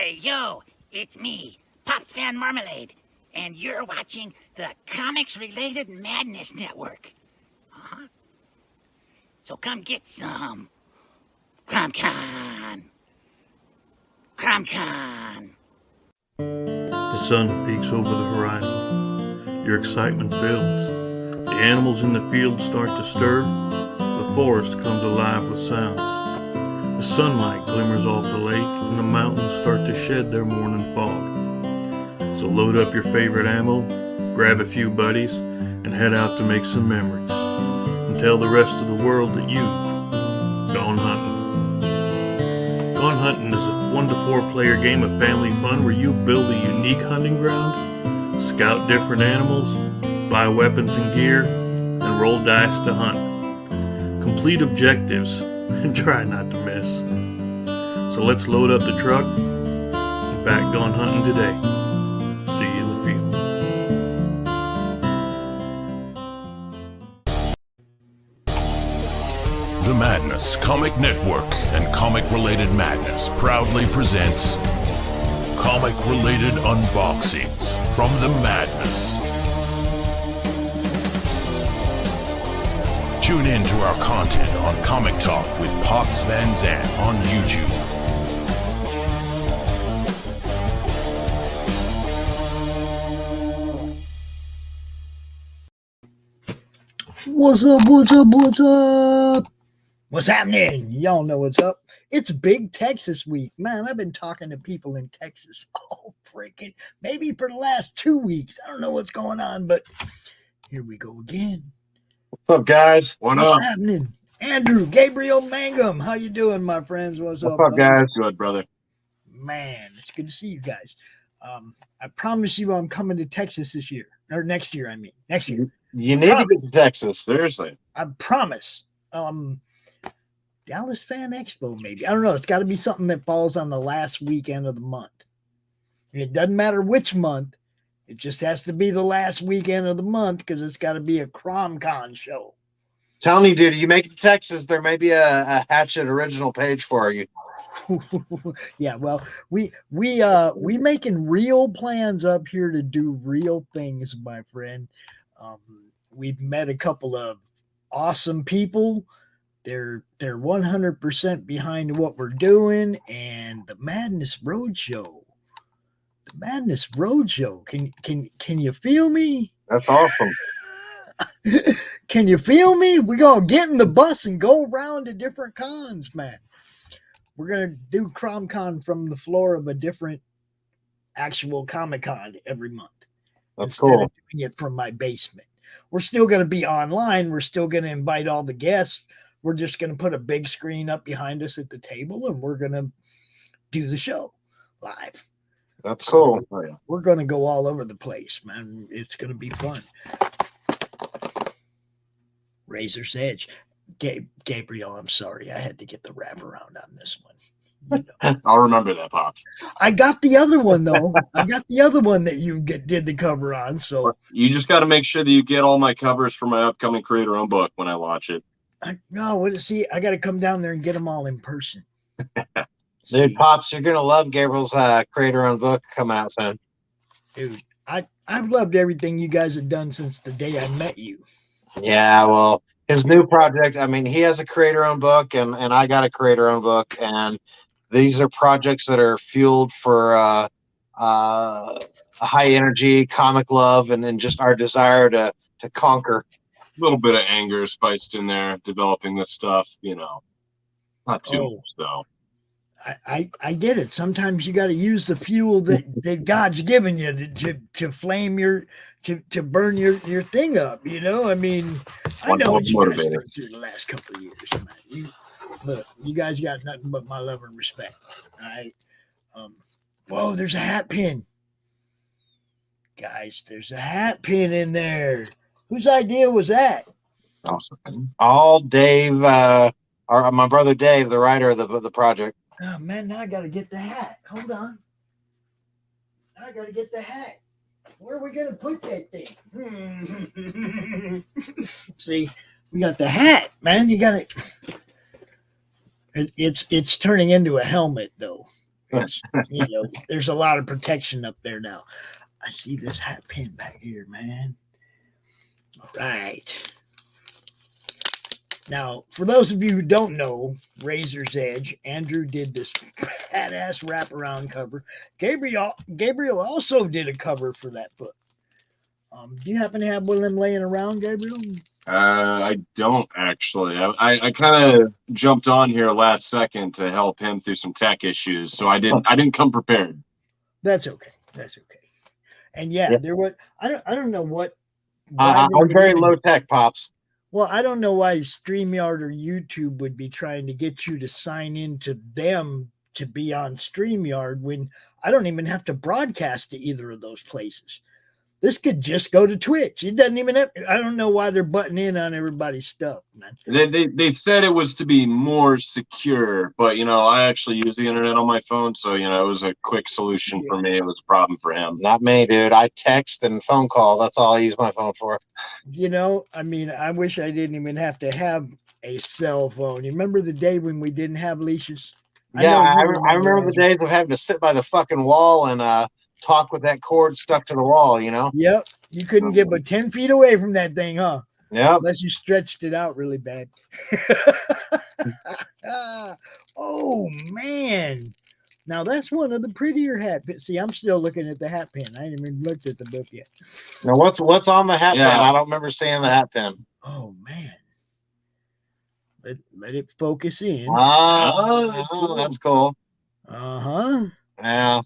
Hey, yo, it's me, Pops Van Marmalade, and you're watching the Comics-Related Madness Network. Huh? So come get some. CromCon. CromCon. The sun peeks over the horizon. Your excitement builds. The animals in the field start to stir. The forest comes alive with sounds. The sunlight glimmers off the lake, and the mountains start to shed their morning fog. So load up your favorite ammo, grab a few buddies, and head out to make some memories. And tell the rest of the world that you've gone hunting. Gone Hunting is a 1 to 4 player game of family fun where you build a unique hunting ground, scout different animals, buy weapons and gear, and roll dice to hunt. Complete objectives and try not to miss. So let's load up the truck and back Gone Hunting today. See you in the field. The Madness Comic Network and Comic-Related Madness proudly presents Comic-Related Unboxings from the Madness. Tune in to our content on Comic Talk with Pops Van Zandt on YouTube. What's up, what's up, what's up? What's happening? Y'all know what's up. It's Big Texas Week. Man, I've been talking to people in Texas all freaking, maybe for the last 2 weeks. I don't know what's going on, but here we go again. What's up, guys? What's happening? Andrew, Gabriel Mangum, how you doing, my friends? What's up, guys? Good, brother. Man, it's good to see you guys. I promise you I'm coming to Texas this year. Or next year, I mean. Next year. You need to get to Texas, seriously. I promise. Dallas Fan Expo, maybe. I don't know. It's got to be something that falls on the last weekend of the month. It doesn't matter which month. It just has to be the last weekend of the month because it's got to be a CromCon show. Telling you, dude, you make it to Texas, there may be a Hatchet original page for you. Yeah, well, we making real plans up here to do real things, my friend. We've met a couple of awesome people. They're 100% behind what we're doing, and the Madness Roadshow. The Madness Roadshow. Can you feel me? That's awesome. Can you feel me? We're gonna get in the bus and go around to different cons, man. We're gonna do CromCon from the floor of a different actual Comic-Con every month. That's instead cool. of doing it from my basement. We're still going to be online. We're still going to invite all the guests. We're just going to put a big screen up behind us at the table, and we're going to do the show live. That's cool. Oh, yeah. We're going to go all over the place, man. It's going to be fun. Razor's Edge. Gabriel, I'm sorry. I had to get the wraparound on this one. You know. I'll remember that, Pops. I got the other one, though. I got the other one that you did the cover on. So you just got to make sure that you get all my covers for my upcoming creator-owned book when I launch it. I got to come down there and get them all in person. Dude, Pops, you're going to love Gabriel's creator-owned book coming out soon. Dude, I've loved everything you guys have done since the day I met you. Yeah, well, his new project, I mean, he has a creator-owned book, and I got a creator-owned book, and these are projects that are fueled for a high energy comic love and just our desire to conquer. A little bit of anger spiced in there, developing this stuff, you know. Not too much, though. I get it. Sometimes you got to use the fuel that God's given you to flame to burn your thing up. You know, I mean, I know what you guys went through the last couple of years, man. Look, you guys got nothing but my love and respect. All right. Whoa, there's a hat pin. Guys, there's a hat pin in there. Whose idea was that? Awesome. All Dave, or my brother Dave, the writer of the project. Oh, man, now I got to get the hat. Hold on. Now I got to get the hat. Where are we going to put that thing? See, we got the hat, man. You got it. It's turning into a helmet, though. It's, you know, there's a lot of protection up there now. I see this hat pin back here, man. All right. Now, for those of you who don't know, Razor's Edge, Andrew did this badass wraparound cover. Gabriel also did a cover for that book. Do you happen to have one of them laying around, Gabriel? I don't actually. I kind of jumped on here last second to help him through some tech issues, so I didn't come prepared. That's okay. That's okay. And yeah, there was. I don't know what. I'm very low tech, Pops. Well, I don't know why StreamYard or YouTube would be trying to get you to sign into them to be on StreamYard when I don't even have to broadcast to either of those places. This could just go to Twitch. It doesn't even have, I don't know why they're butting in on everybody's stuff, man. They said it was to be more secure, but, you know, I actually use the internet on my phone, so, you know, it was a quick solution for me. It was a problem for him. Not me, dude. I text and phone call. That's all I use my phone for. You know, I mean, I wish I didn't even have to have a cell phone. You remember the day when we didn't have leashes? I remember the days of having to sit by the fucking wall and talk with that cord stuck to the wall, you know? Yep. You couldn't get but 10 feet away from that thing, huh? Yeah. Unless you stretched it out really bad. Oh, man. Now, that's one of the prettier hat pins. See, I'm still looking at the hat pin. I ain't even looked at the book yet. Now, what's on the hat pin? I don't remember seeing the hat pin. Oh, man. Let it focus in. Oh, that's cool. Uh-huh. Yeah.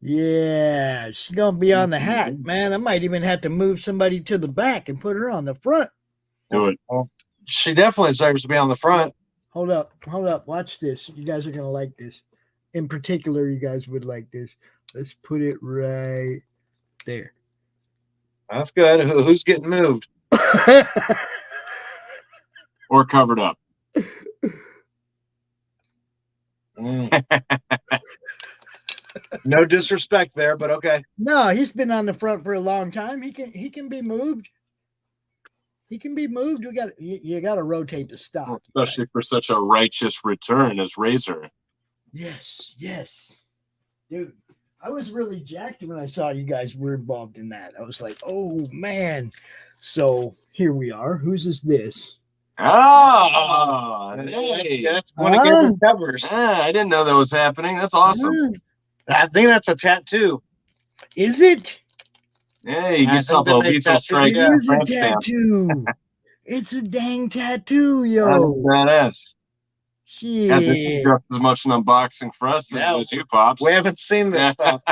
Yeah, she's gonna be on the hat, man. I might even have to move somebody to the back and put her on the front. Do it. Well, she definitely deserves to be on the front. Hold up. Watch this. You guys are gonna like this. In particular, you guys would like this. Let's put it right there. That's good. Who's getting moved? Or covered up. No disrespect there, but okay. No, he's been on the front for a long time. He can be moved. He can be moved. You got to rotate the stock, especially for such a righteous return as Razor. Yes, dude. I was really jacked when I saw you guys were involved in that. I was like, oh man. So here we are. Whose is this? Hey. That's one of Gabriel's covers. I didn't know that was happening. That's awesome. I think that's a tattoo. Is it? Yeah, you get yourself a lethal strike. It is a tattoo. It's a dang tattoo, yo. Badass. Shit. Yeah, this is just as much an unboxing for us as you, Pops. We haven't seen this stuff.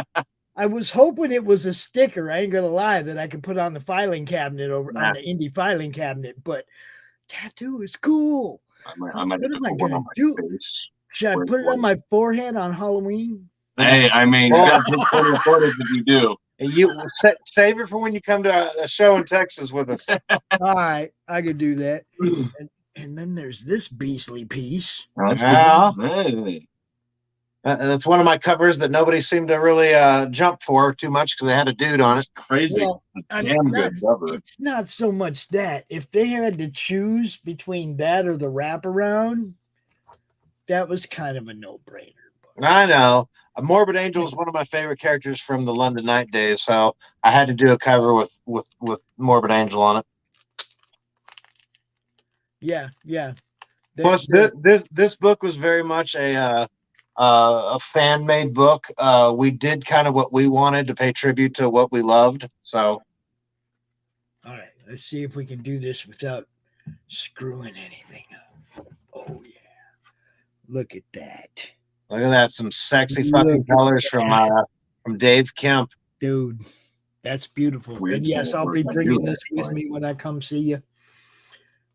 I was hoping it was a sticker. I ain't gonna lie, that I could put on the filing cabinet on the indie filing cabinet. But tattoo is cool. What am I gonna do? Should I put it on my forehead on Halloween? Hey, I mean, you got to put in photos if you do. You save it for when you come to a show in Texas with us. All right, I could do that. And then there's this beastly piece. That's that's one of my covers that nobody seemed to really jump for too much because they had a dude on it. Crazy. Well, damn good cover. It's not so much that. If they had to choose between that or the wraparound, that was kind of a no-brainer. I know. Morbid Angel is one of my favorite characters from the London Night days, so I had to do a cover with Morbid Angel on it. Yeah. Plus, this book was very much a fan-made book. We did kind of what we wanted to pay tribute to what we loved. So, all right, let's see if we can do this without screwing anything up. Oh yeah, look at that. Look at that, some sexy fucking colors from Dave Kemp. Dude, that's beautiful. Weird. And yes, I'll be bringing this with me when I come see you.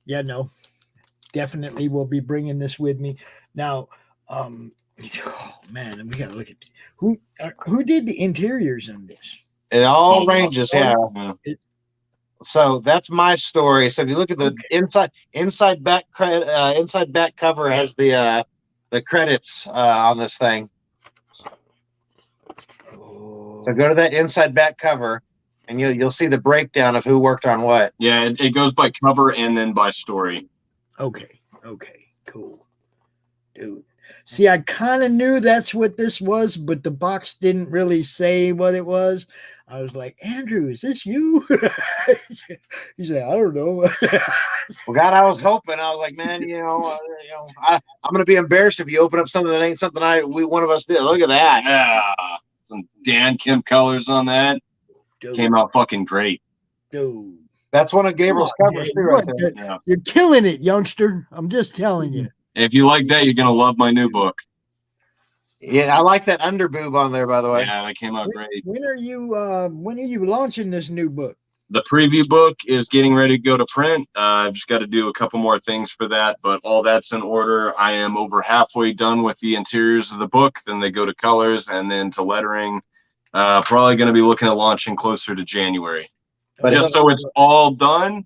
Yeah, no, definitely will be bringing this with me. Now, oh man, we gotta look at who did the interiors on this. It all ranges, yeah. So that's my story. So if you look at the inside back cover has the credits on this thing. So go to that inside back cover, and you'll see the breakdown of who worked on what. Yeah, it goes by cover and then by story. Okay, cool, dude. See, I kind of knew that's what this was, but the box didn't really say what it was. I was like, Andrew, is this you? He said, I don't know. Well, God, I was hoping. I was like, man, I'm gonna be embarrassed if you open up something that ain't something one of us did. Look at that. Yeah, some Dan Kim colors on that. Dude. Came out fucking great. Dude. That's one of Gabriel's covers too, right there. Yeah. You're killing it, youngster. I'm just telling you. If you like that, you're gonna love my new book. Yeah, I like that underboob on there, by the way. Yeah, that came out great. When are you launching this new book? The preview book is getting ready to go to print. I've just got to do a couple more things for that, but all that's in order. I am over halfway done with the interiors of the book. Then they go to colors and then to lettering. Probably going to be looking at launching closer to January. But just so it's all done,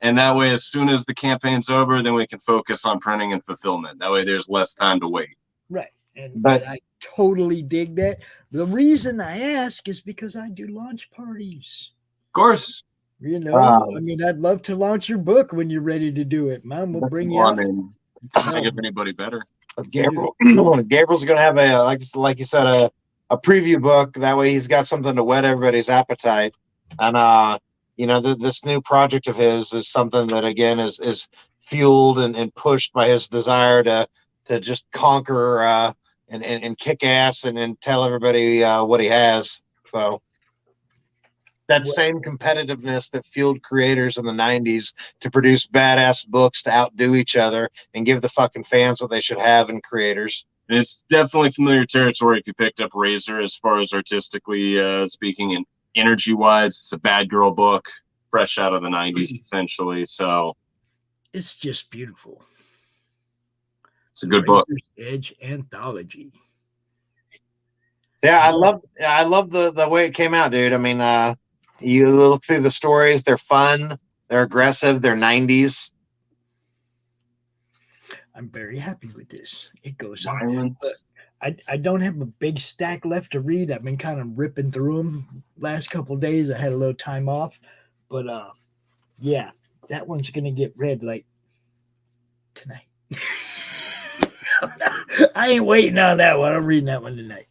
and that way, as soon as the campaign's over, then we can focus on printing and fulfillment. That way, there's less time to wait. Right. But I totally dig that. The reason I ask is because I do launch parties. Of course. You know, I mean, I'd love to launch your book when you're ready to do it. Mom will bring you out. I mean, can't think of anybody better. Gabriel's going to have a like you said a preview book. That way, he's got something to whet everybody's appetite. And this new project of his is something that again is fueled and pushed by his desire to just conquer and kick ass and tell everybody what he has. So that same competitiveness that fueled creators in the 90s to produce badass books to outdo each other and give the fucking fans what they should have in creators. It's definitely familiar territory if you picked up Razor as far as artistically speaking, and energy wise, it's a bad girl book, fresh out of the 90s essentially. So it's just beautiful. It's a good book. Edge Anthology. Yeah, I love the way it came out, dude. I mean, you look through the stories, they're fun, they're aggressive, they're 90s. I'm very happy with this. It goes on. I don't have a big stack left to read. I've been kind of ripping through them last couple of days. I had a little time off, but yeah, that one's gonna get read like tonight. I ain't waiting on that one. I'm reading that one tonight.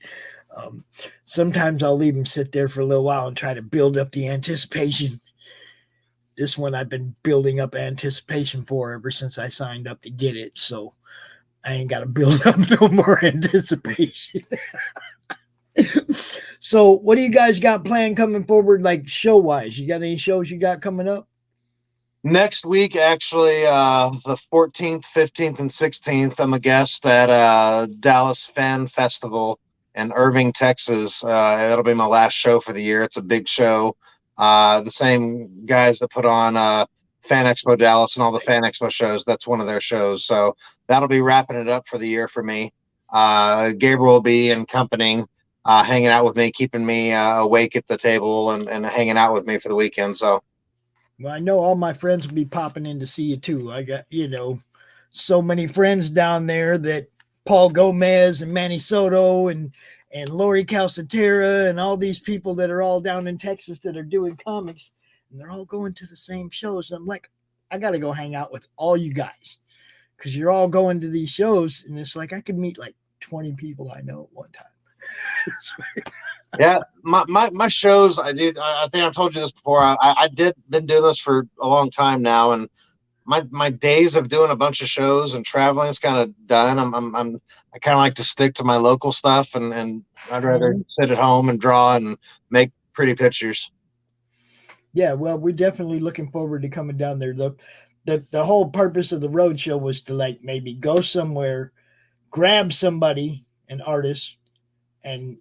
Sometimes I'll leave them sit there for a little while and try to build up the anticipation. This one I've been building up anticipation for ever since I signed up to get it. So I ain't got to build up no more anticipation. So what do you guys got planned coming forward, like show wise? You got any shows you got coming up? Next week, actually, the 14th, 15th, and 16th, I'm a guest at Dallas Fan Festival in Irving, Texas. It'll be my last show for the year. It's a big show. The same guys that put on Fan Expo Dallas and all the Fan Expo shows, that's one of their shows. So that'll be wrapping it up for the year for me. Gabriel will be accompanying, hanging out with me, keeping me awake at the table and hanging out with me for the weekend. So. Well, I know all my friends will be popping in to see you too. I got, so many friends down there that Paul Gomez and Manny Soto and Laurie Calcaterra and all these people that are all down in Texas that are doing comics, and they're all going to the same shows. And I'm like, I got to go hang out with all you guys because you're all going to these shows. And it's like, I could meet like 20 people I know at one time. Yeah, my shows, I think I've told you this before. I been doing this for a long time now, and my days of doing a bunch of shows and traveling is kind of done. I kind of like to stick to my local stuff, and I'd rather sit at home and draw and make pretty pictures. Yeah, well, we're definitely looking forward to coming down there. The whole purpose of the road show was to like maybe go somewhere, grab somebody, an artist, and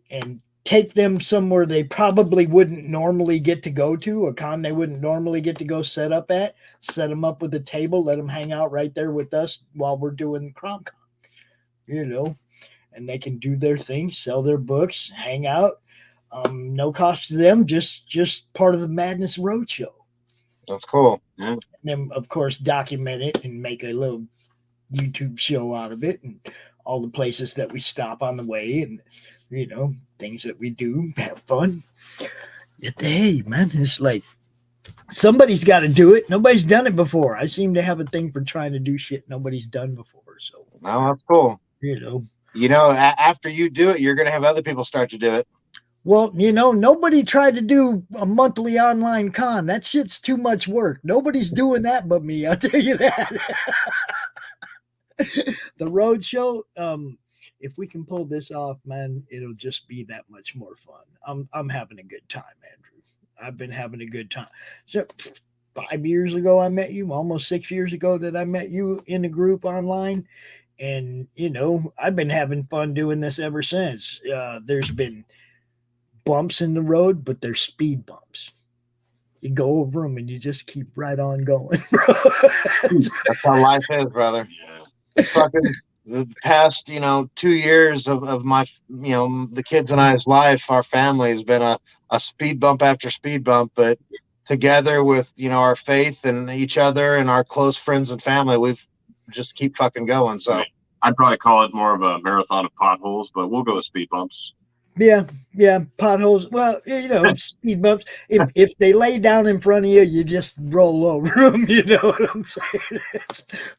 take them somewhere they probably wouldn't normally get to go to, a con they wouldn't normally get to go set up at, set them up with a table, let them hang out right there with us while we're doing CromCon, and they can do their thing, sell their books, hang out. No cost to them, just part of the Madness Roadshow. That's cool. Yeah. And then, of course, document it and make a little YouTube show out of it and all the places that we stop on the way and, things that we do, have fun. Hey, man, it's like somebody's got to do it. Nobody's done it before. I seem to have a thing for trying to do shit nobody's done before. So, no, that's cool. You know, after you do it, you're going to have other people start to do it. Well, you know, nobody tried to do a monthly online con. That shit's too much work. Nobody's doing that but me. I'll tell you that. The road show, if we can pull this off, man, it'll just be that much more fun. I'm having a good time, Andrew. I've been having a good time. So 5 years ago, I met you. Almost 6 years ago that I met you in the group online. And, you know, I've been having fun doing this ever since. There's been bumps in the road, but they're speed bumps. You go over them and you just keep right on going, bro. That's how life is, brother. Yeah. It's fucking the past, 2 years of my, the kids and I's life, our family has been a speed bump after speed bump, but together with, our faith and each other and our close friends and family, we've just keep fucking going. So I'd probably call it more of a marathon of potholes, but we'll go with speed bumps. Yeah, potholes. Well, speed bumps. If they lay down in front of you, you just roll over them. You know what I'm saying?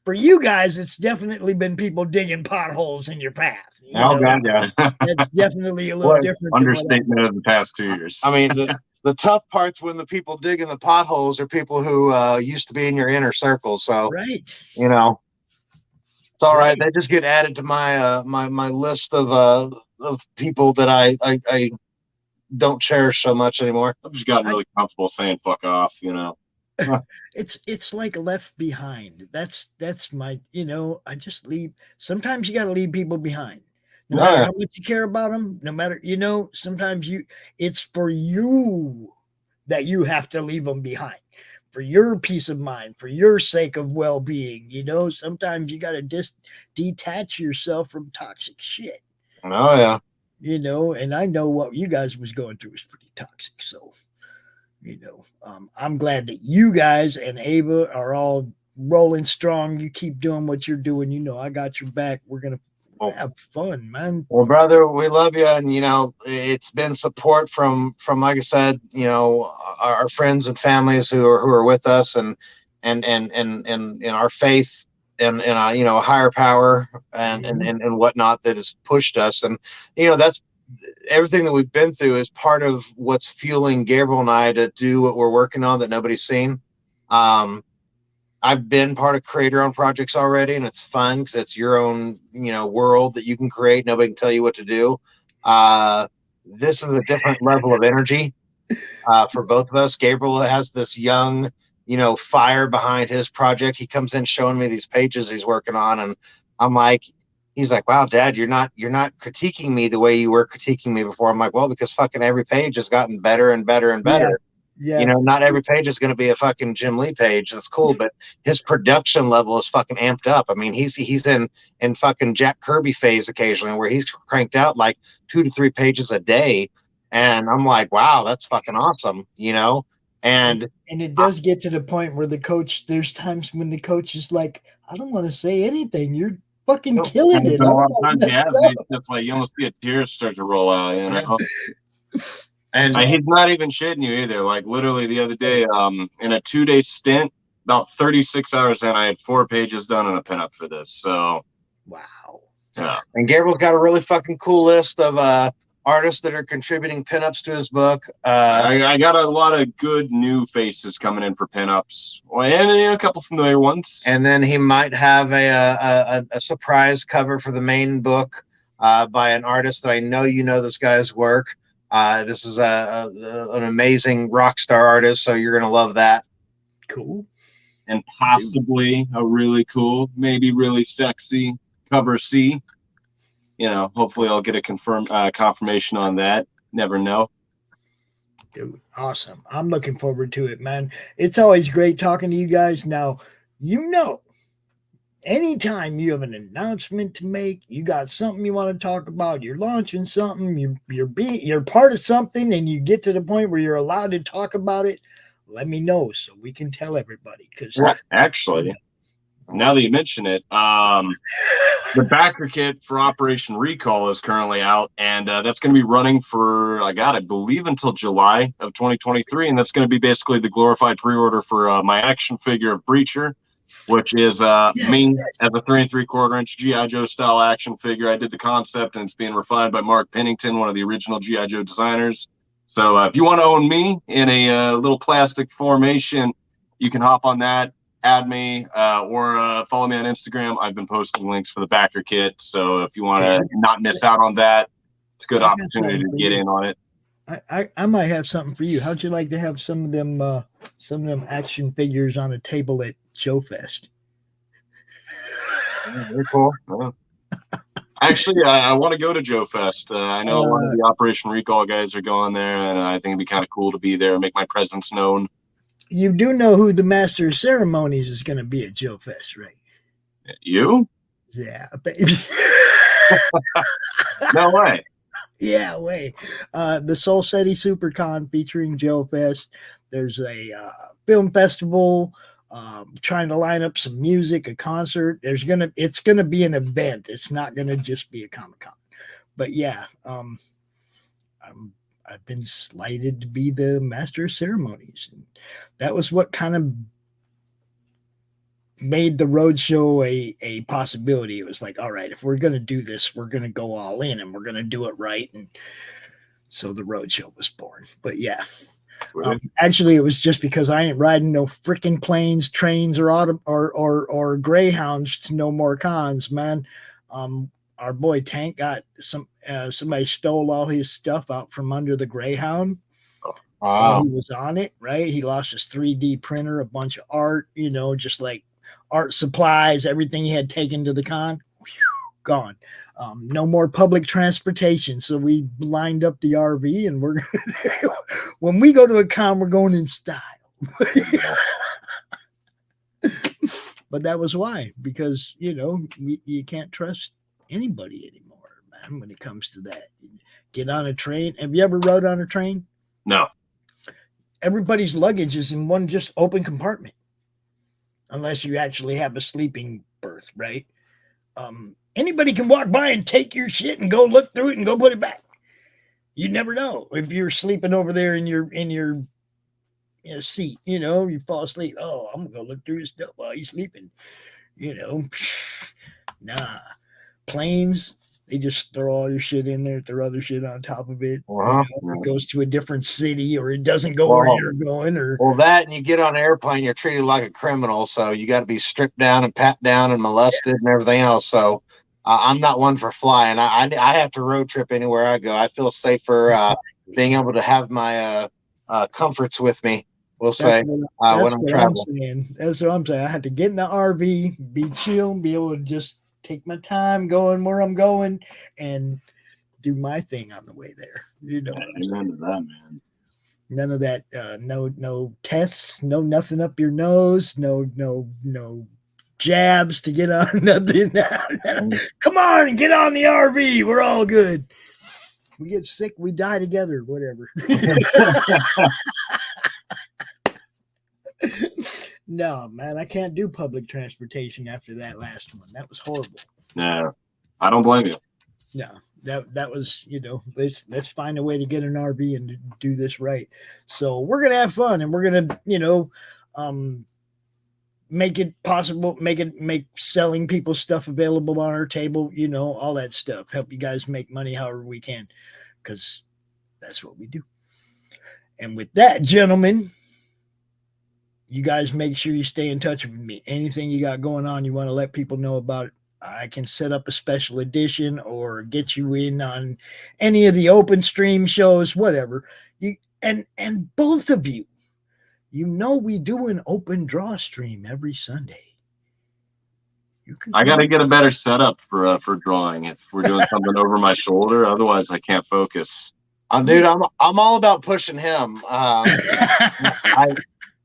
For you guys, it's definitely been people digging potholes in your path. God, yeah. That's definitely a little different. Understatement of the past 2 years. I mean, the tough parts when the people digging the potholes are people who used to be in your inner circle. So, right. It's all right. They just get added to my my list of people that I don't cherish so much anymore. I've just gotten really comfortable saying "fuck off," It's like left behind. That's my. I just leave. Sometimes you got to leave people behind. No matter how much you care about them. No matter sometimes it's for you that you have to leave them behind. For your peace of mind, for your sake of well-being, sometimes you got to detach yourself from toxic shit. Oh yeah. And I know what you guys was going through was pretty toxic. So, I'm glad that you guys and Ava are all rolling strong. You keep doing what you're doing. I got your back. We're going to have fun, man. Well, brother, we love you. And, it's been support from, like I said, our friends and families who are with us and our faith and a higher power and whatnot that has pushed us. And, that's everything that we've been through is part of what's fueling Gabriel and I to do what we're working on that nobody's seen. I've been part of creator-owned projects already, and it's fun because it's your own, world that you can create. Nobody can tell you what to do. This is a different level of energy for both of us. Gabriel has this young, fire behind his project. He comes in showing me these pages he's working on, and he's like, "Wow, Dad, you're not critiquing me the way you were critiquing me before." I'm like, "Well, because fucking every page has gotten better and better and better." Yeah. Not every page is going to be a fucking Jim Lee page. That's cool, but his production level is fucking amped up. I mean, he's in fucking Jack Kirby phase occasionally, where he's cranked out like 2 to 3 pages a day, and I'm like, wow, that's fucking awesome, And it does get to the point where there's times when the coach is like, I don't want to say anything. You're fucking killing it. A lot of times, it's like you almost see a tear start to roll out, And he's not even shitting you either. Like literally the other day, in a 2-day stint, about 36 hours in, I had 4 pages done on a pinup for this. So, wow. Yeah. And Gabriel's got a really fucking cool list of artists that are contributing pinups to his book. I got a lot of good new faces coming in for pinups, and a couple familiar ones. And then he might have a surprise cover for the main book by an artist that I know this guy's work. This is an amazing rock star artist, so you're gonna love that. Cool. And possibly a really cool, maybe really sexy cover C. Hopefully I'll get a confirmation on that. Never know. Dude, awesome. I'm looking forward to it, man. It's always great talking to you guys. Now, anytime you have an announcement to make, you got something you want to talk about, you're launching something, you're part of something, and you get to the point where you're allowed to talk about it, let me know so we can tell everybody. Because actually, now that you mention it, the backer kit for Operation Recall is currently out, and that's going to be running for, I believe, until July of 2023, and that's going to be basically the glorified pre-order for my action figure of Breacher. which is Yes, me yes. as a 3 3/4 inch G.I. Joe style action figure. I did the concept, and it's being refined by Mark Pennington, one of the original G.I. Joe designers. So if you want to own me in a little plastic formation, you can hop on that, add me, or follow me on Instagram. I've been posting links for the backer kit. So if you want to not miss out on that, it's a good opportunity to get in on it. I might have something for you. How'd you like to have some of them action figures on a table at Joe Fest? Very cool. Yeah. Actually, I want to go to Joe Fest. I know a lot of the Operation Recall guys are going there, and I think it'd be kind of cool to be there and make my presence known. You do know who the master of ceremonies is going to be at Joe Fest, right? You? Yeah, baby. No way. Yeah, way. The Soul City SuperCon featuring Joe Fest. There's a film festival. Trying to line up some music, a concert. It's gonna be an event. It's not gonna just be a Comic-Con. But yeah, I've been slighted to be the master of ceremonies. And that was what kind of made the roadshow a possibility. It was like, all right, if we're gonna do this, we're gonna go all in and we're gonna do it right. And so the roadshow was born. But yeah. Actually, it was just because I ain't riding no freaking planes, trains, or Greyhounds to no more cons, man. Our boy Tank got somebody stole all his stuff out from under the Greyhound. While he was on it, right? He lost his 3D printer, a bunch of art, just like art supplies, everything he had taken to the con. Gone. No more public transportation. So we lined up the RV and we're when we go to a con, we're going in style. But that was why, because you can't trust anybody anymore, man, when it comes to that. Get on a train. Have you ever rode on a train? No. Everybody's luggage is in one just open compartment. Unless you actually have a sleeping berth, right? Anybody can walk by and take your shit and go look through it and go put it back. You never know if you're sleeping over there in your seat. You fall asleep. Oh, I'm gonna go look through his stuff while he's sleeping. Nah. Planes, they just throw all your shit in there, throw other shit on top of it. It goes to a different city, or it doesn't go where you're going. That, and you get on an airplane, you're treated like a criminal, so you got to be stripped down and pat down and molested and everything else. So I'm not one for flying. I have to road trip anywhere I go. I feel safer being able to have my comforts with me. We'll say when I'm traveling. That's what I'm saying. I had to get in the RV, be chill, be able to just take my time going where I'm going and do my thing on the way there. None of that, man. None of that. No tests. No nothing up your nose. No jabs to get on nothing. Come on and get on the RV. We're all good. We get sick, we die together, whatever. No, man, I can't do public transportation after that last one. That was horrible. No, I don't blame you. No, that was, let's find a way to get an RV and do this right. So we're gonna have fun, and we're gonna, make it possible, make selling people stuff available on our table, all that stuff. Help you guys make money however we can, because that's what we do. And with that, gentlemen, you guys make sure you stay in touch with me. Anything you got going on, you want to let people know about it, I can set up a special edition or get you in on any of the open stream shows, whatever. And both of you, we do an open draw stream every Sunday. I got to get a better setup for drawing if we're doing something over my shoulder. Otherwise, I can't focus. Dude, I'm all about pushing him.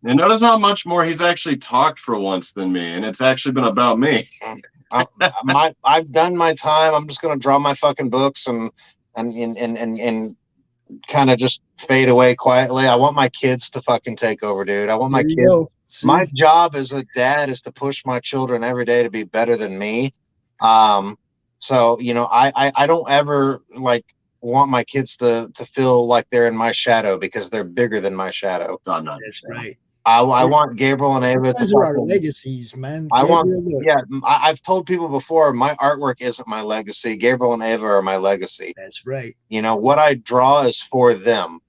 And notice how much more he's actually talked for once than me, and it's actually been about me. I've done my time. I'm just going to draw my fucking books and kind of just fade away quietly. I want my kids to fucking take over, dude. I want my kids. My job as a dad is to push my children every day to be better than me. So I don't ever want my kids to feel like they're in my shadow because they're bigger than my shadow. That's right. I want Gabriel and Ava to Those are our fucking, legacies, man. I want, Gabriel, look. yeah, I've told people before, my artwork isn't my legacy. Gabriel and Ava are my legacy. That's right. You know, what I draw is for them.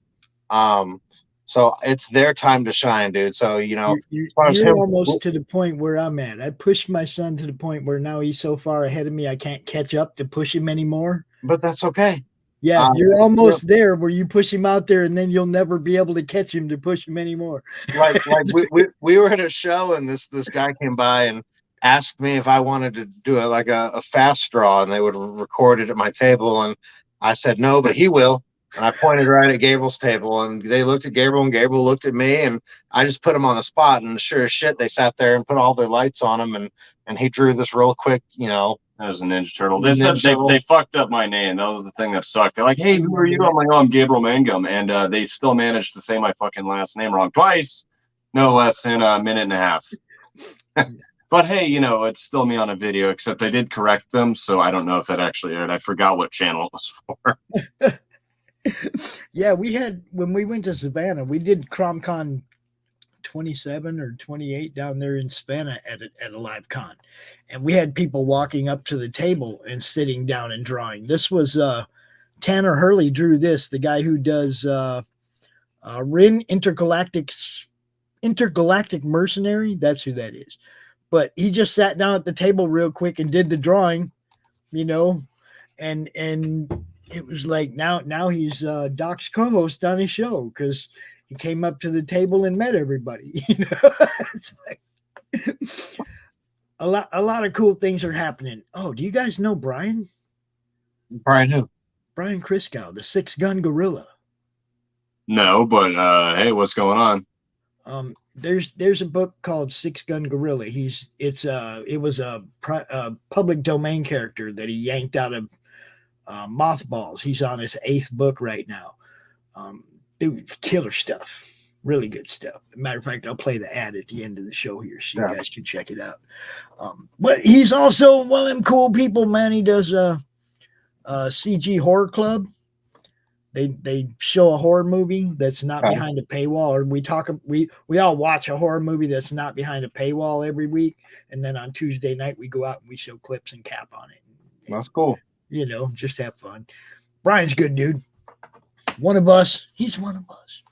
So it's their time to shine, dude. So, you know, you're almost to the point where I'm at. I pushed my son to the point where now he's so far ahead of me, I can't catch up to push him anymore. But that's okay. Yeah, you're almost there where you push him out there and then you'll never be able to catch him to push him anymore. Like we were at a show and this guy came by and asked me if I wanted to do a fast draw, and they would record it at my table, and I said no, but he will. And I pointed right at Gabriel's table, and they looked at Gabriel, and Gabriel looked at me, and I just put him on the spot. And sure as shit, they sat there and put all their lights on him, and he drew this real quick, you know. As a Ninja Turtle. They said they fucked up my name. That was the thing that sucked. They're like, hey, who are you? I'm like, oh, I'm Gabriel Mangum. And they still managed to say my fucking last name wrong twice. No less than a minute and a half. But hey, you know, it's still me on a video, except I did correct them. So I don't know if that actually aired. I forgot what channel it was for. Yeah, we had, when we went to Savannah, we did CromCon 27 or 28 down there in Savannah at a live con, and we had people walking up to the table and sitting down and drawing. This was Tanner Hurley drew this, the guy who does Rin Intergalactic Mercenary. That's who that is. But he just sat down at the table real quick and did the drawing, you know, and it was like now he's Doc's co-host on his show because he came up to the table and met everybody. You know, it's like a lot of cool things are happening. Oh, do you guys know Brian? Brian who? Brian Criscow, the 6 Gun Gorilla. No, but hey, what's going on? There's a book called 6 Gun Gorilla. It was a public domain character that he yanked out of Mothballs. He's on his 8th book right now. Dude, killer stuff. Really good stuff. Matter of fact, I'll play the ad at the end of the show here so you guys can check it out. But he's also one of them cool people, man. He does CG Horror Club. They show a horror movie that's not behind a paywall, or we all watch a horror movie that's not behind a paywall every week, and then on Tuesday night we go out and we show clips and cap on it. That's cool. You know, just have fun. Brian's good, dude. One of us. He's one of us.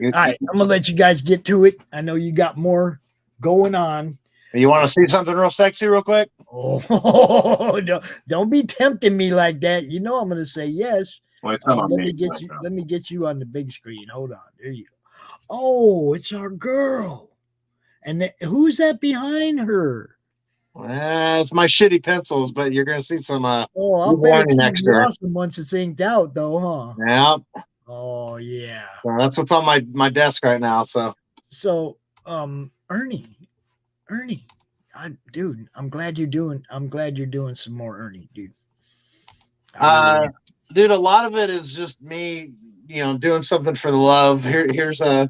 All right, I'm gonna let you guys get to it. I know you got more going on. You want to see something real sexy real quick? Oh, no, don't be tempting me like that. You know I'm gonna say yes. Well, let me get you on the big screen. Hold on. There you go. Oh, it's our girl. And who's that behind her? It's my shitty pencils, but you're gonna see some I'll bet it's gonna be awesome once it's inked out though, huh? Yeah. Oh yeah. So that's what's on my desk right now. So Ernie, dude, I'm glad you're doing some more Ernie, dude. Dude, a lot of it is just me, you know, doing something for the love. Here's a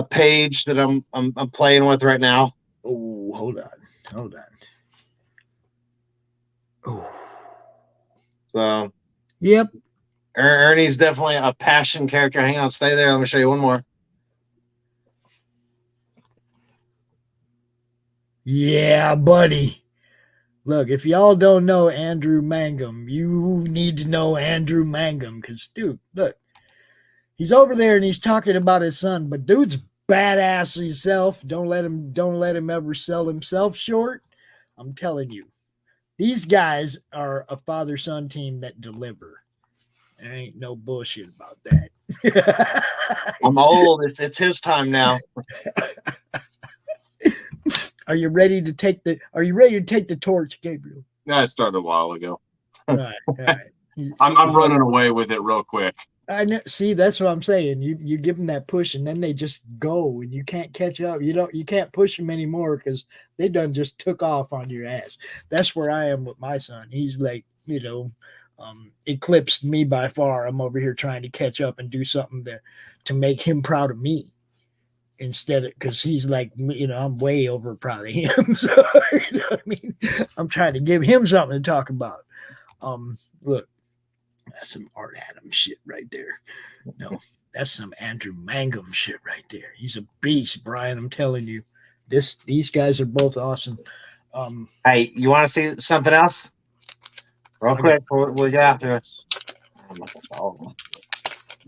page that I'm playing with right now. Oh, hold on. Oh. So yep. Ernie's definitely a passion character. Hang on, stay there. Let me show you one more. Yeah, buddy. Look, if y'all don't know Andrew Mangum, you need to know Andrew Mangum, because dude, look, he's over there and he's talking about his son, but dude's badass himself. Don't let him ever sell himself short. I'm telling you, these guys are a father-son team that deliver. There ain't no bullshit about that. I'm old. It's his time now. Are you ready to take the torch, Gabriel? Yeah, I started a while ago. All right. I'm running away with it real quick. I know. See, that's what I'm saying. You give them that push, and then they just go, and you can't catch up. You can't push them anymore because they done just took off on your ass. That's where I am with my son. He's like, you know, eclipsed me by far. I'm over here trying to catch up and do something to make him proud of me. Instead of, because he's like, you know, I'm way over proud of him. So, you know what I mean? I'm trying to give him something to talk about. Look, that's some Art Adams shit right there. No, That's some Andrew Mangum shit right there. He's a beast, Brian. I'm telling you, these guys are both awesome. Hey, you want to see something else? Real quick, we'll get after this. All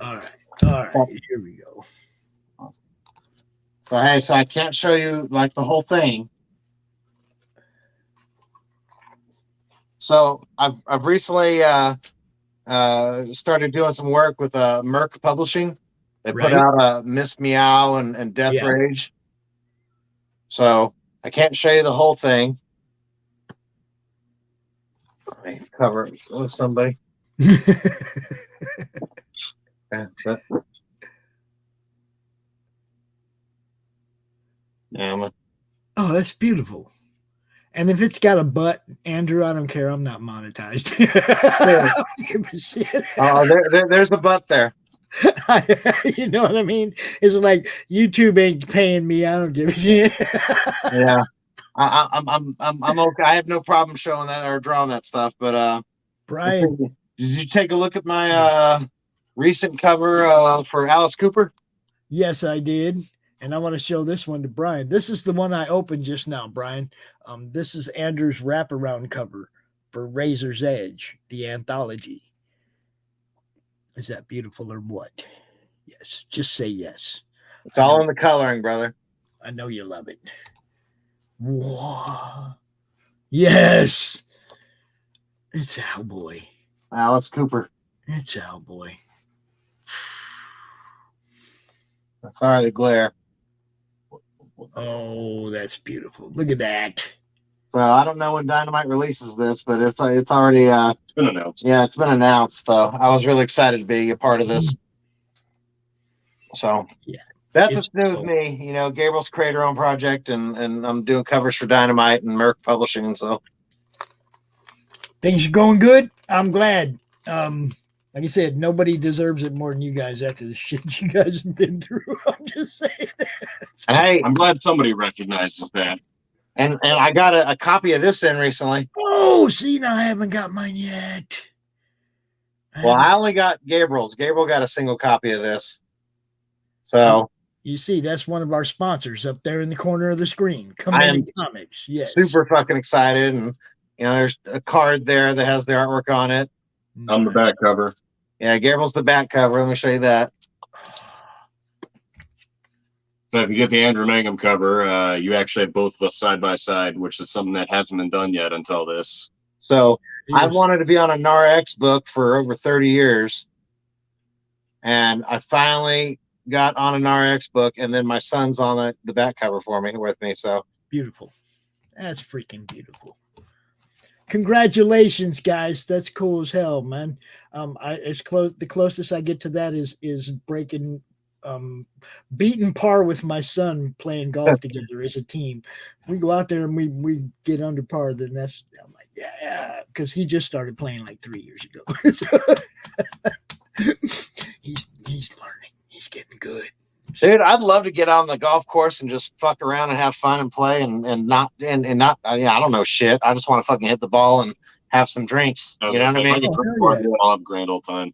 right, here we go. So hey, so I can't show you like the whole thing. So I've recently started doing some work with Merck Publishing. They put out Miss Meow and Death Rage. So I can't show you the whole thing. Let me cover it with somebody. Oh, that's beautiful. And if it's got a butt, Andrew, I don't care. I'm not monetized. I don't give a shit. There's a butt there. You know what I mean? It's like YouTube ain't paying me. I don't give a shit. Yeah, I'm okay. I have no problem showing that or drawing that stuff. But Brian, did you take a look at my recent cover for Alice Cooper? Yes, I did. And I want to show this one to Brian. This is the one I opened just now, Brian. This is Andrew's wraparound cover for Razor's Edge, the anthology. Is that beautiful or what? Yes, just say yes. It's all in the coloring, brother. I know you love it. Whoa. Yes. It's Hellboy. Alice Cooper. It's Hellboy. Sorry, the glare. Oh, that's beautiful. Look at that. So I don't know when Dynamite releases this, but it's already It's been announced. Yeah, it's been announced. So I was really excited to be a part of this. So yeah, that's what's new with me. You know, Gabriel's created her own project, and I'm doing covers for Dynamite and Merck Publishing. So things are going good. I'm glad. Like I said, nobody deserves it more than you guys after the shit you guys have been through. I'm just saying. Hey, I'm glad somebody recognizes that. And I got a copy of this in recently. Oh, see, now I haven't got mine yet. Well, I only got Gabriel's. Gabriel got a single copy of this. So you see, that's one of our sponsors up there in the corner of the screen. Comedic Comics. Yes. Super fucking excited. And you know, there's a card there that has the artwork on it. On the back cover. Yeah, Gabriel's the back cover. Let me show you that. So if you get the Andrew Mangum cover, you actually have both of us side by side, which is something that hasn't been done yet until this. So I've wanted to be on a NARX book for over 30 years. And I finally got on a NARX book, and then my son's on the back cover for me with me. So beautiful. That's freaking beautiful. Congratulations, guys. That's cool as hell, man. The closest I get to that is breaking beating par with my son playing golf together as a team. We go out there and we get under par, then that's, I'm like, yeah, because he just started playing like 3 years ago. He's learning. He's getting good. Dude, I'd love to get on the golf course and just fuck around and have fun and play and not I don't know shit. I just want to fucking hit the ball and have some drinks. You know what I mean? I'll have a grand old time.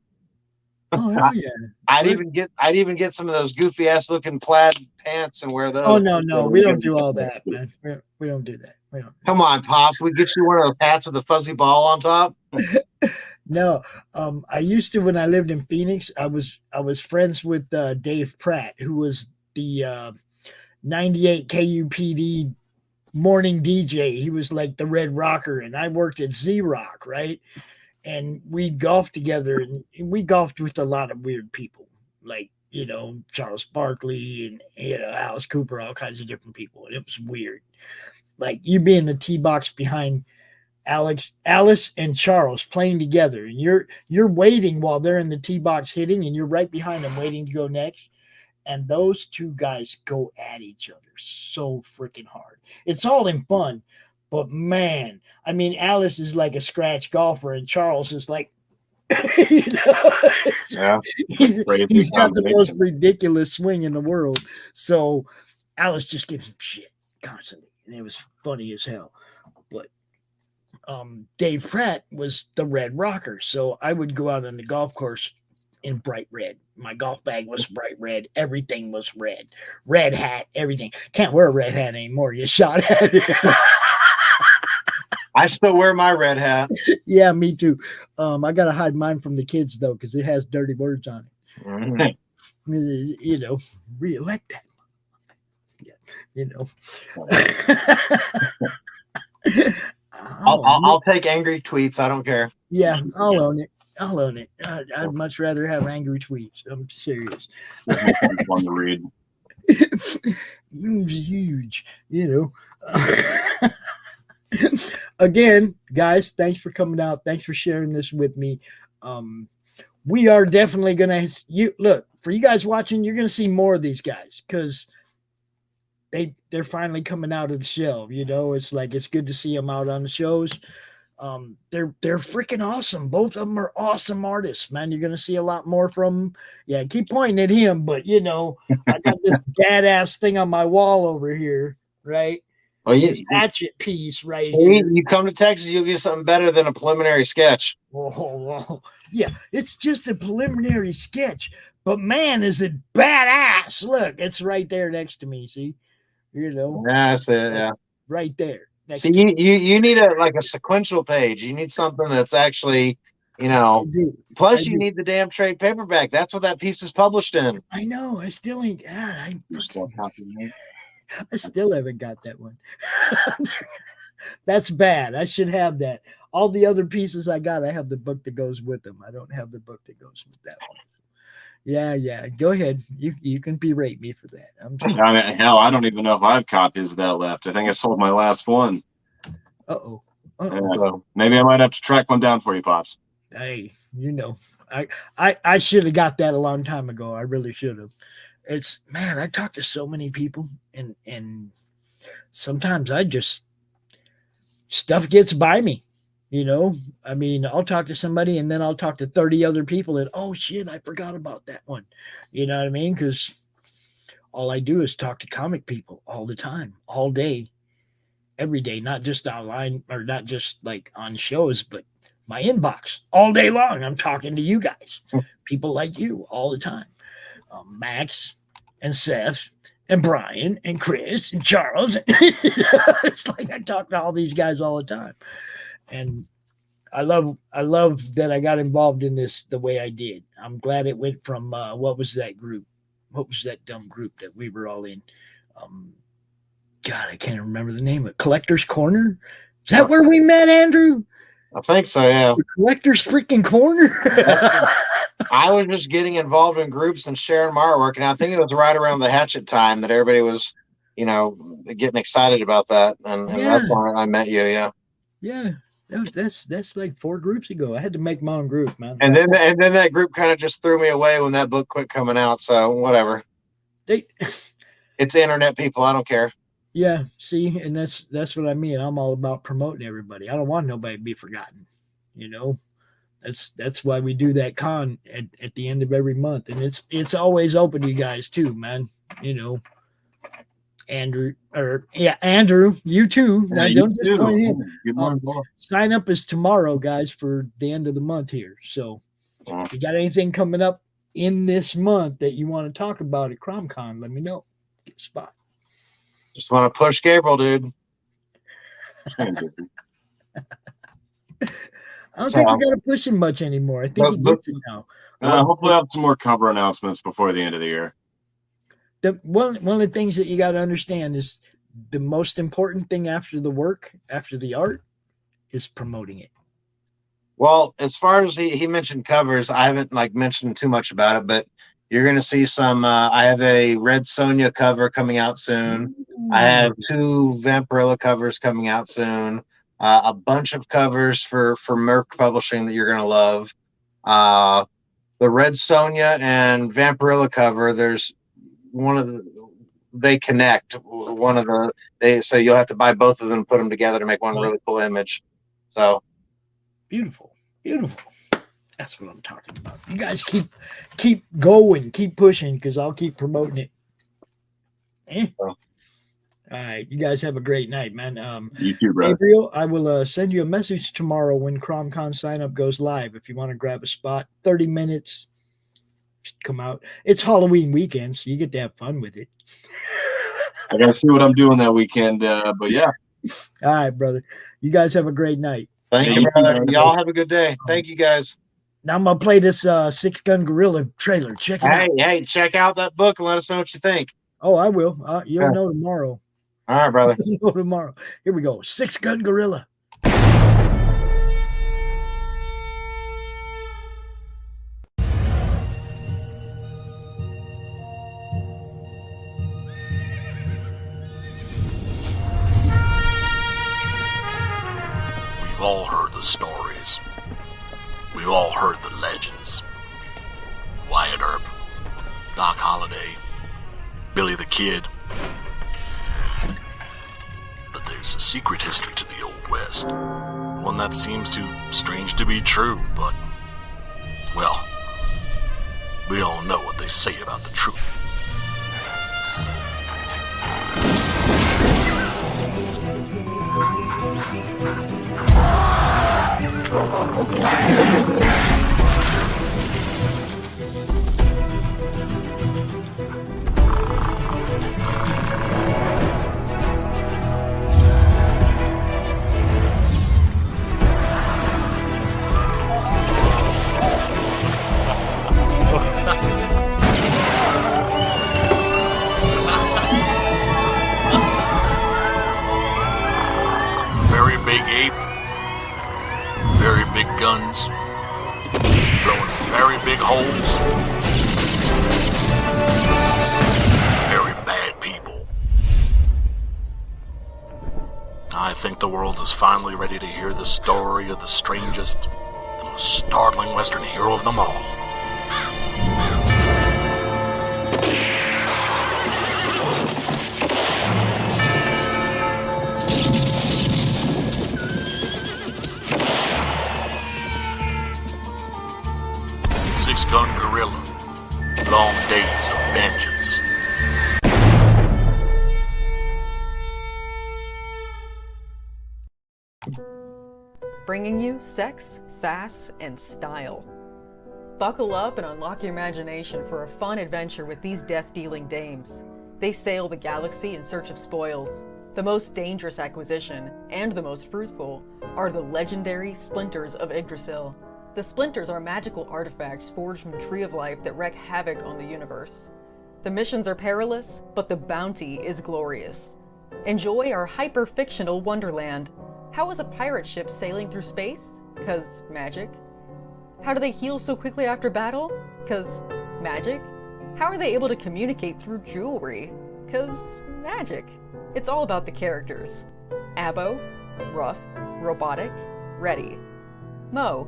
Oh hell yeah! I'd even get some of those goofy ass looking plaid pants and wear those. Oh no, we don't do all that, man. We don't do that. We don't. Come on, Pops. We get you one of those hats with a fuzzy ball on top. No, I used to when I lived in Phoenix. I was friends with Dave Pratt, who was the 98 KUPD morning DJ. He was like the Red Rocker, and I worked at Z Rock, right? And we golfed together, and we golfed with a lot of weird people, like, you know, Charles Barkley and, you know, Alice Cooper, all kinds of different people. And it was weird. Like you be in the tee box behind Alice and Charles playing together, and you're waiting while they're in the tee box hitting, and you're right behind them waiting to go next. And those two guys go at each other so freaking hard. It's all in fun. But man, I mean, Alice is like a scratch golfer, and Charles is like, you know, he's got the most ridiculous swing in the world. So Alice just gives him shit constantly, and it was funny as hell. But Dave Pratt was the Red Rocker, so I would go out on the golf course in bright red. My golf bag was bright red. Everything was red. Red hat, everything. Can't wear a red hat anymore. You shot at it. I still wear my red hat. Yeah, me too. I gotta hide mine from the kids though, because it has dirty words on it. Mm-hmm. You know, reelect that. Yeah, you know. I'll take angry tweets. I don't care. Yeah, I'll own it. I'll own it. I'd much rather have angry tweets. I'm serious. Fun to read. Huge, you know. Again, guys, thanks for coming out. Thanks for sharing this with me. We are definitely gonna look for you guys watching. You're gonna see more of these guys because they're finally coming out of the shell. You know, it's like it's good to see them out on the shows. They're freaking awesome. Both of them are awesome artists, man. You're gonna see a lot more from them. Yeah, keep pointing at him, but you know, I got this badass thing on my wall over here, right? Oh, This hatchet piece right here. You come to Texas, you'll get something better than a preliminary sketch. Oh, yeah, it's just a preliminary sketch, but man, is it badass! Look, it's right there next to me. See, you know, That's it. Yeah, right there. See, you need a sequential page. You need something that's actually, you know. Plus, you need the damn trade paperback. That's what that piece is published in. I know. I still ain't. I still haven't got that one. That's bad. I should have that. All the other pieces I got, I have the book that goes with them. I don't have the book that goes with that one. Yeah. Go ahead. You can berate me for that. Hell, I don't even know if I have copies of that left. I think I sold my last one. Uh-oh. Maybe I might have to track one down for you, Pops. Hey, you know, I should have got that a long time ago. I really should have. Man, I talk to so many people and sometimes stuff gets by me, you know. I mean, I'll talk to somebody and then I'll talk to 30 other people and oh shit, I forgot about that one. You know what I mean? Because all I do is talk to comic people all the time, all day, every day, not just online or not just like on shows, but my inbox all day long. I'm talking to you guys, people like you all the time. Max and Seth and Brian and Chris and Charles. It's like I talk to all these guys all the time. And I love that I got involved in this the way I did. I'm glad it went from what was that group? What was that dumb group that we were all in? God, I can't remember the name of it. Collector's Corner? Is that where we met, Andrew? I think so, yeah. The Collector's freaking Corner? I was just getting involved in groups and sharing my artwork, and I think it was right around the Hatchet time that everybody was, you know, getting excited about that, and that's why I met you, yeah. Yeah, that's like 4 groups ago. I had to make my own group, man. And then that group kind of just threw me away when that book quit coming out. So whatever. It's internet, people. I don't care. Yeah, see, and that's what I mean. I'm all about promoting everybody. I don't want nobody to be forgotten. You know, that's why we do that con at the end of every month, and it's always open to you guys too, man. You know, Andrew, you too. Now, don't just point him. Sign up is tomorrow, guys, for the end of the month here. So, if you got anything coming up in this month that you want to talk about at CromCon, let me know. Get a spot. Just want to push Gabriel, dude. I don't think we got to push him much anymore. I think he gets it now. Hopefully, I'll have some more cover announcements before the end of the year. One of the things that you got to understand is the most important thing after the work, after the art, is promoting it. Well, as far as he mentioned covers, I haven't mentioned too much about it, but you're going to see some. I have a Red Sonja cover coming out soon. I have 2 Vampirilla covers coming out soon. A bunch of covers for Merc Publishing that you're going to love. The Red Sonja and Vampirilla cover, there's they connect. So you'll have to buy both of them and put them together to make one really cool image. So beautiful. That's what I'm talking about. You guys keep going, keep pushing, because I'll keep promoting it. All right, you guys have a great night, man. You too, bro. Gabriel, I will send you a message tomorrow when CromCon sign up goes live. If you want to grab a spot, 30 minutes, come out. It's Halloween weekend, so you get to have fun with it. I gotta see what I'm doing that weekend. But yeah. All right, brother. You guys have a great night. Thank you, brother. Y'all have a good day. Thank you, guys. Now I'm gonna play this Six Gun Gorilla trailer. Check it out. Hey, check out that book and let us know what you think. Oh, I will. You'll know tomorrow. All right, brother. You'll know tomorrow. Here we go. Six Gun Gorilla. We've all heard the stories. We've all heard the legends. Wyatt Earp, Doc Holliday, Billy the Kid. But there's a secret history to the Old West. One that seems too strange to be true, but, well, we all know what they say about the truth. Very big ape, very big guns, throwing very big holes, very bad people. I think the world is finally ready to hear the story of the strangest, the most startling Western hero of them all. Six Gun Gorilla, Long Days of Vengeance. Bringing you sex, sass, and style. Buckle up and unlock your imagination for a fun adventure with these death-dealing dames. They sail the galaxy in search of spoils. The most dangerous acquisition, and the most fruitful, are the legendary Splinters of Yggdrasil. The Splinters are magical artifacts forged from the Tree of Life that wreak havoc on the universe. The missions are perilous, but the bounty is glorious. Enjoy our hyper-fictional wonderland. How is a pirate ship sailing through space? 'Cause magic. How do they heal so quickly after battle? 'Cause magic. How are they able to communicate through jewelry? 'Cause magic. It's all about the characters. Abo, rough, robotic, ready. Mo,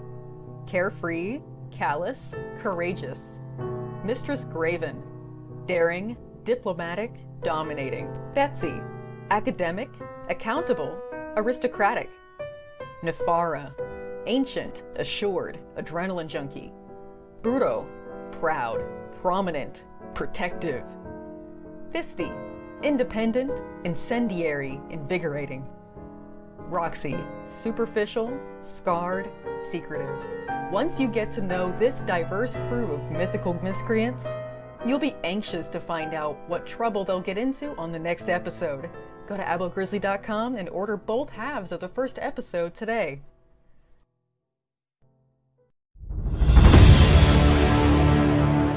carefree, callous, courageous. Mistress Graven, daring, diplomatic, dominating. Betsy, academic, accountable, aristocratic. Nefara, ancient, assured, adrenaline junkie. Bruto, proud, prominent, protective. Fisty, independent, incendiary, invigorating. Roxy, superficial, scarred, secretive. Once you get to know this diverse crew of mythical miscreants, you'll be anxious to find out what trouble they'll get into on the next episode. Go to abogrizzly.com and order both halves of the first episode today.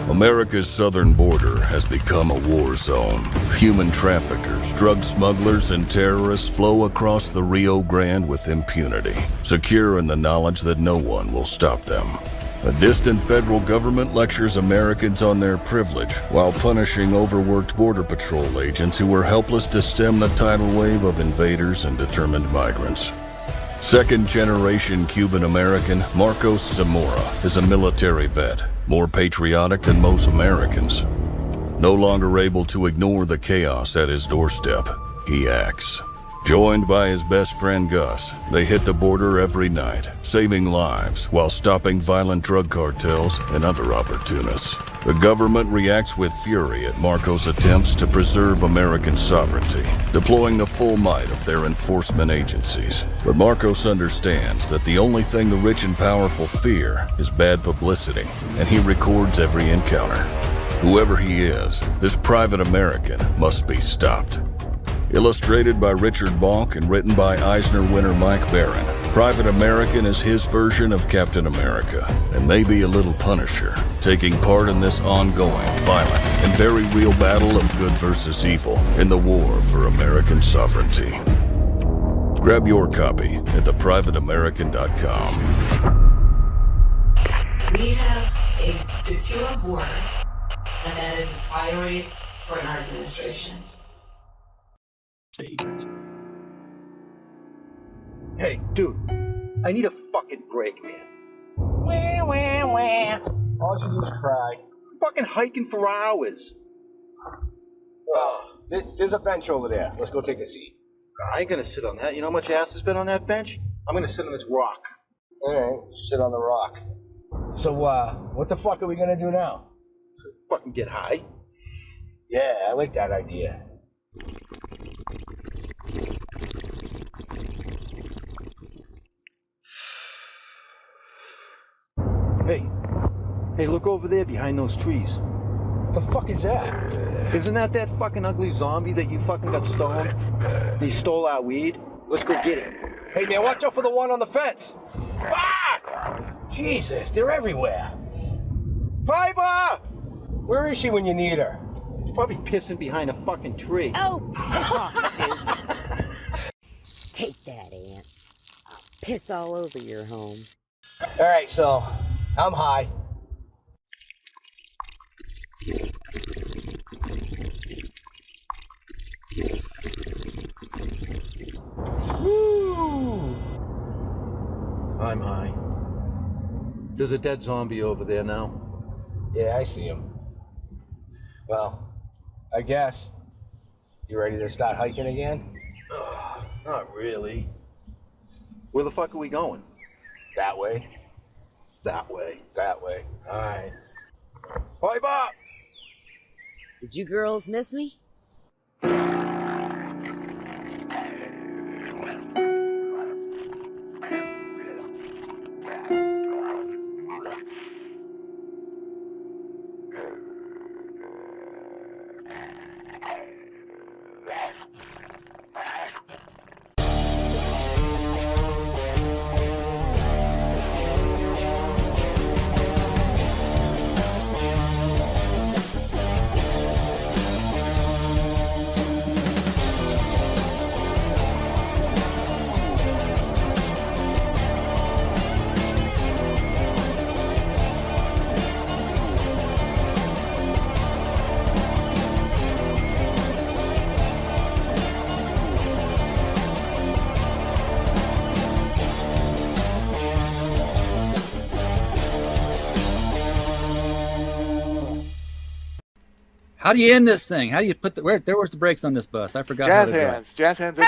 America's southern border has become a war zone. Human traffickers, drug smugglers, and terrorists flow across the Rio Grande with impunity, secure in the knowledge that no one will stop them. A distant federal government lectures Americans on their privilege while punishing overworked Border Patrol agents who were helpless to stem the tidal wave of invaders and determined migrants. Second-generation Cuban-American Marcos Zamora is a military vet, more patriotic than most Americans. No longer able to ignore the chaos at his doorstep, he acts. Joined by his best friend Gus, they hit the border every night, saving lives while stopping violent drug cartels and other opportunists. The government reacts with fury at Marco's attempts to preserve American sovereignty, deploying the full might of their enforcement agencies. But Marcos understands that the only thing the rich and powerful fear is bad publicity, and he records every encounter. Whoever he is, this private American must be stopped. Illustrated by Richard Bonk and written by Eisner winner Mike Barron, Private American is his version of Captain America, and maybe a little Punisher, taking part in this ongoing, violent, and very real battle of good versus evil in the war for American sovereignty. Grab your copy at theprivateamerican.com. We have a secure border, and that is a priority for our administration. Hey, dude, I need a fucking break, man. Wah, wah, wah. All you do is cry. I'm fucking hiking for hours. Well, there's a bench over there. Let's go take a seat. I ain't gonna sit on that. You know how much ass has been on that bench? I'm gonna sit on this rock. All right, sit on the rock. So, what the fuck are we gonna do now? Fucking get high. Yeah, I like that idea. Hey, look over there behind those trees. What the fuck is that? Isn't that fucking ugly zombie that you fucking got stoned? He stole our weed? Let's go get him. Hey, man, watch out for the one on the fence. Ah! Jesus, they're everywhere. Piper! Where is she when you need her? She's probably pissing behind a fucking tree. Oh, dude. Take that, ants. I'll piss all over your home. All right, so I'm high. Woo! I'm high. There's a dead zombie over there now. Yeah, I see him. Well, I guess. You ready to start hiking again? Not really. Where the fuck are we going? That way. That way. That way. All right. Bye, Bob! Did you girls miss me? How do you end this thing? How do you put the where's the brakes on this bus? I forgot. Jazz hands. Jazz hands.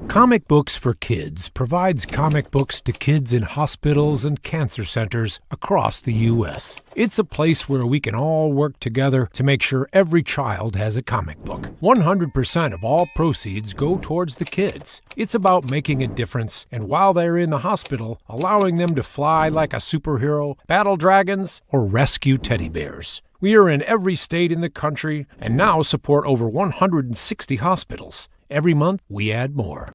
Comic Books for Kids provides comic books to kids in hospitals and cancer centers across the U.S. It's a place where we can all work together to make sure every child has a comic book. 100% of all proceeds go towards the kids. It's about making a difference, and while they're in the hospital, allowing them to fly like a superhero, battle dragons, or rescue teddy bears. We are in every state in the country and now support over 160 hospitals. Every month, we add more.